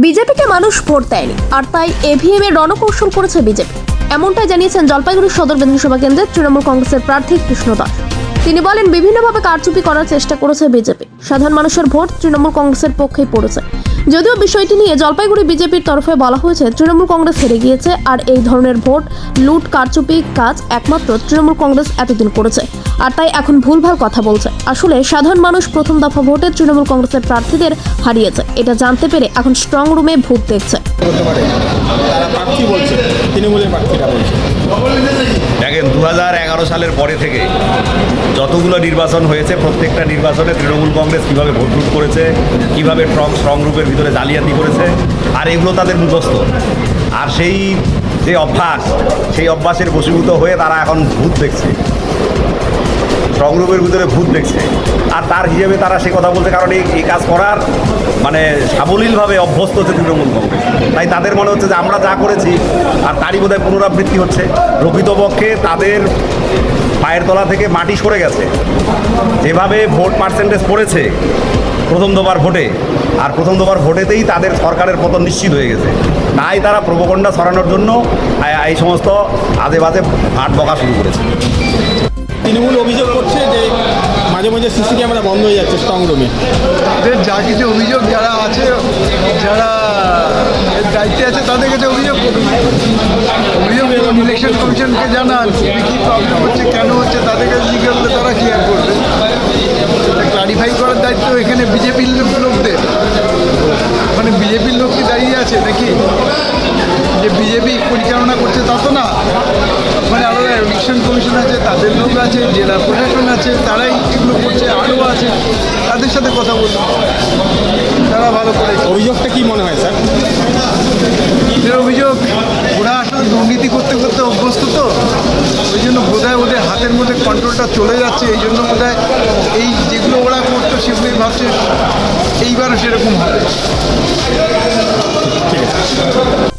বিজেপিকে মানুষ ভোট দেয়নি, আর তাই এভিএম এর রণকৌশল করেছে বিজেপি। এমনটাই জানিয়েছেন জলপাইগুড়ি সদর বিধানসভা কেন্দ্রের তৃণমূল কংগ্রেসের প্রার্থী কৃষ্ণ দাস। তিনি বলেন, বিভিন্নভাবে কারচুপি করার চেষ্টা করেছে বিজেপি। সাধারণ মানুষের ভোট তৃণমূল কংগ্রেসের পক্ষেই পড়েছে। যদিও বিষয়টি নিয়ে জলপাইগুড়ি বিজেপির তরফে বলা হয়েছে, তৃণমূল কংগ্রেস হেরে গিয়েছে, আর এই ধরনের ভোট লুট কারচুপি কাজ একমাত্র তৃণমূল কংগ্রেস এতদিন করেছে, আর তাই এখন ভুলভাল কথা বলছে। আসলে সাধারণ মানুষ প্রথম দফা ভোটে তৃণমূল কংগ্রেসের প্রার্থীদের হারিয়েছে, এটা জানতে পেরে এখন স্ট্রং রুমে ভোট দেখছে। তারা প্রার্থী বলছে, তৃণমূলের প্রার্থীরা বলছে। দেখেন, 2011 সালের পরে থেকে যতগুলো নির্বাচন হয়েছে, প্রত্যেকটা নির্বাচনে তৃণমূল কংগ্রেস কীভাবে ভোট লুট করেছে, কীভাবে স্ট্রং রুমের ভিতরে জালিয়াতি করেছে, আর এগুলো তাদের মুখস্থ। আর সেই যে অভ্যাস, সেই অভ্যাসের বশীভূত হয়ে তারা এখন ভূত দেখছে, স্ট্রং রুমের ভিতরে ভূত দেখছে। আর তার হিসেবে তারা সে কথা বলছে, কারণ এই কাজ করার মানে সাবলীলভাবে অভ্যস্ত হচ্ছে তৃণমূল কংগ্রেস। তাই তাদের মনে হচ্ছে যে আমরা যা করেছি আর তারই বোধহয় পুনরাবৃত্তি হচ্ছে। প্রকৃতপক্ষে তাদের পায়ের তলা থেকে মাটি সরে গেছে। যেভাবে ভোট পার্সেন্টেজ পড়েছে প্রথম দফার ভোটে, আর প্রথম দফার ভোটেতেই তাদের সরকারের পতন নিশ্চিত হয়ে গেছে। তাই তারা প্রোপাগান্ডা ছড়ানোর জন্য এই সমস্ত আজে বাজে ভাট বকা শুরু করেছে। তৃণমূল অভিযোগ করছে যে মাঝে মাঝে সিসি ক্যামেরা বন্ধ হয়ে যাচ্ছে স্ট্রং রুমে। তাদের যা কিছু অভিযোগ যারা আছে, যারা দায়িত্বে আছে তাদের কাছে অভিযোগ করুন। অভিযোগ ইলেকশন কমিশনকে জানান কী প্রবলেম হচ্ছে, কেন হচ্ছে, তাদের কাছে জিজ্ঞেস করলে তারা ক্লিয়ার করবে। ক্লারিফাই করার দায়িত্ব এখানে বিজেপির লোকদের। মানে বিজেপির লোক কি দাঁড়িয়ে আছে নাকি যে বিজেপি পরিচালনা করছে তা তো না। মানে আলাদা ইলেকশন কমিশন আছে, তাদের লোক আছে, জেলা প্রশাসন আছে, তারাই এগুলো করছে, আরও আছে, তাদের সাথে কথা বলুন, তারা ভালো করে। অভিযোগটা কি মনে হয় স্যার? এদের অভিযোগ ওরা আসলে দুর্নীতি করতে করতে অভ্যস্ত, তো ওই জন্য বোধহয় ওদের হাতের মধ্যে কন্ট্রোলটা চলে যাচ্ছে। এই জন্য বোধহয় এই যেগুলো ওরা করতো সেগুলোই ভাবছে এইবারও সেরকম হবে। ঠিক আছে।